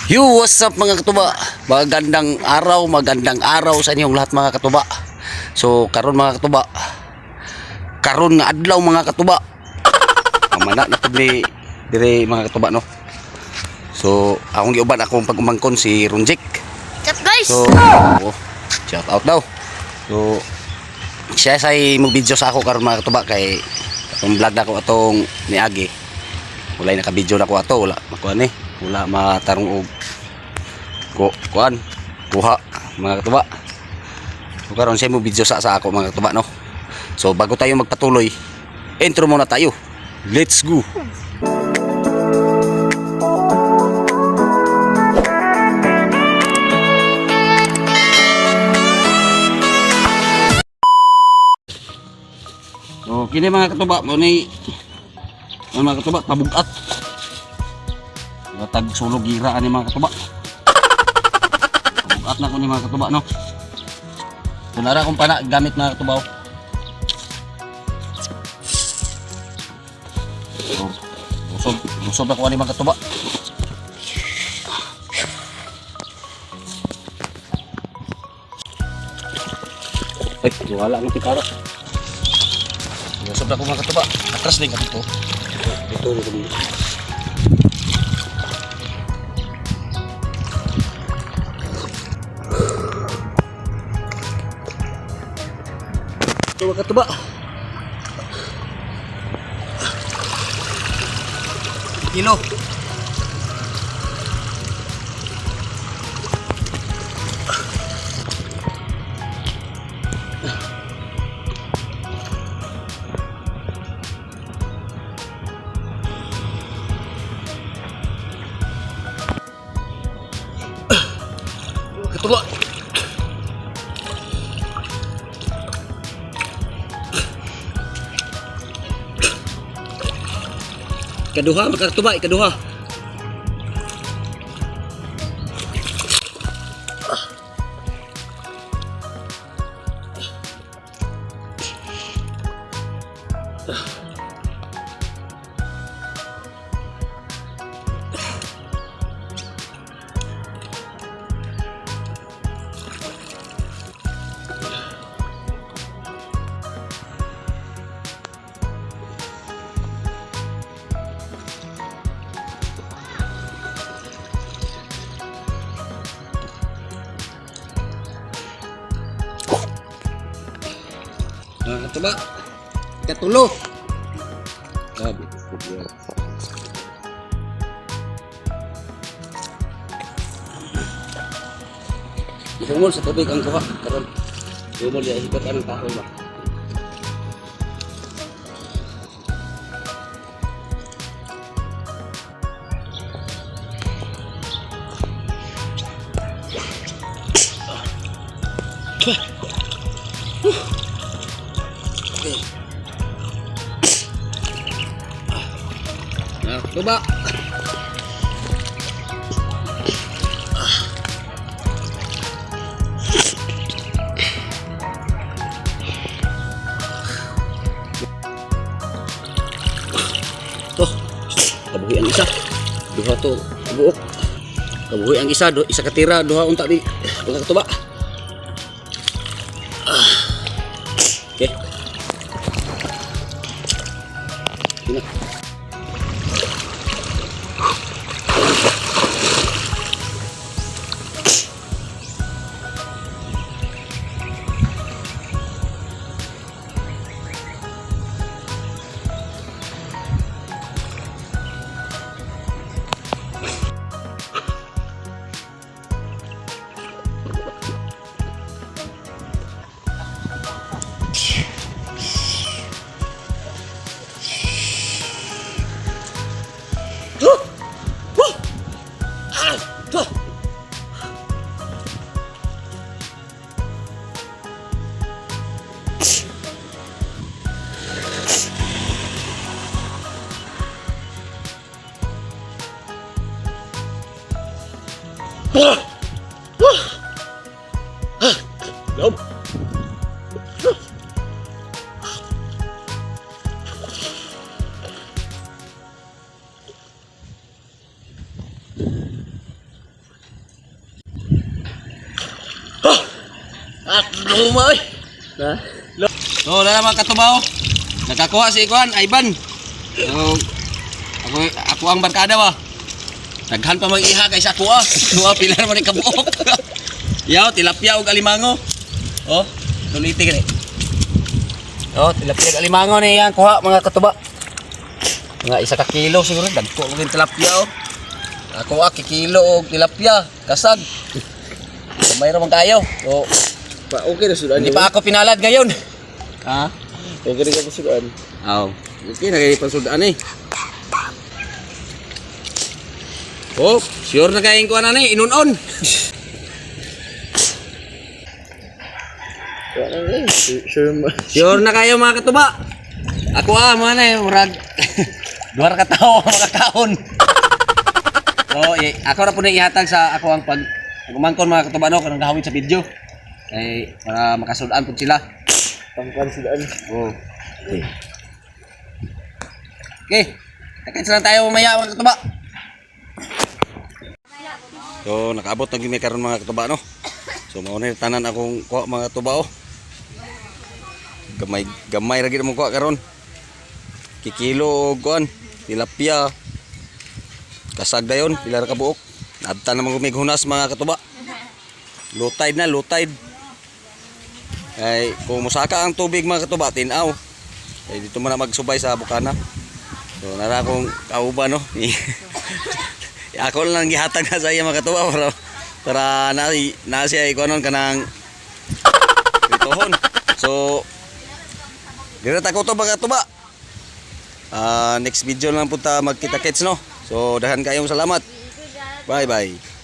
Yo, what's up mga katuba? Magandang araw sa inyong lahat mga katuba. So, karon mga katuba, karon nga adlaw mga katuba. Amana na pud ni dire mga katuba no. So, akong giuban akong pag-umangkon si Ronjik. What's up guys? So, shout out daw. So, siya say mo video sa ako karon mga katuba kay atong vlog na ko atong niagi. Wala naka-video na ko ato, wala makuha ni. Wala matarong og kuan buha mga katuba. So karon siya mo video sa ako mga katuba no. So bago tayo magpatuloy, intro muna tayo. Let's go. So kini mga katuba mo ni mga katuba pabugat. Tag sulog gira ani mga katuba. Pabugat na ko ni mga katuba no. Kunara kong pana gamit mga katuba. So, usog ako ni mga katuba. Ay, wala mo tikara. Usog ako mga katuba. Atras din ka dito. Dito. Ito mga katuba. Kilo. Katuba. Ikaduha, magkatuba, ikaduha. Mga katuba, katulo. Sabi ko diyan. Humol sa tubig ang kuha karon. Humol ya hibat ang kahoy ba. Nah, coba. Tuh, kabuhi ang isa. Duha to buok. Kabuhi ang isa, isa katira, duha unta di. Mga katuba. Okay. Sini. Nope. Umoy. Na. So, wala mga katubaw. Nakakuha si Ikuan, Ivan. So, ako ang barkada ba. Naghan pa mag-iha kaysa ako ah. Kuha pila naman ni kabuok. Yaw, tilapia o alimango. Oh, tuliti gani. Oh, tilapia o alimango ni yan kuha mga katuba. Mga 1 ka kilo siguro. Dagko ko yung tilapia oh. Ako kikilo o tilapia. Kasag. Mayroon man kayo. So, Okay na sudan. hindi pa ako pinalad ngayon. Ha? Okay na ka sudan. Oh, okay na kayo pansudaan eh. Oh, sure na kayo kuha na ni, inunon. Sure na kayo mga katuba. Ako mana eh, murag. Duwar ka tao makakaon. So, ako na po na ihatag sa ako ang pagumangkon mga katuba no, kanang gahawin sa video. Para makasudaan po sila. Pangkan sudan. Oh. Okay. Takit lang tayo mamaya mga katuba. So, nakaabot na gimi karon mga katuba no. So, mauna tanan akong kuha mga katuba oh. Gamay ra gid mo kuha karon. Kikilo og kuan, tilapia. Kasag dayon, pila ra ka buok. Naabtan naman gumighunas mga katuba. Low tide na, low tide. Ay, kung musaka ang tubig mga katuba, tinaw. Ay, dito mo na magsubay sa bukana. So, nara akong kauban, no? Ako lang gihatag na sa iya mga katuba para na siya ikonon kanang ritohon. So, direta ko to mga katuba. Next video lang punta magkita-kits, no? So, dahan kayong salamat. Bye-bye.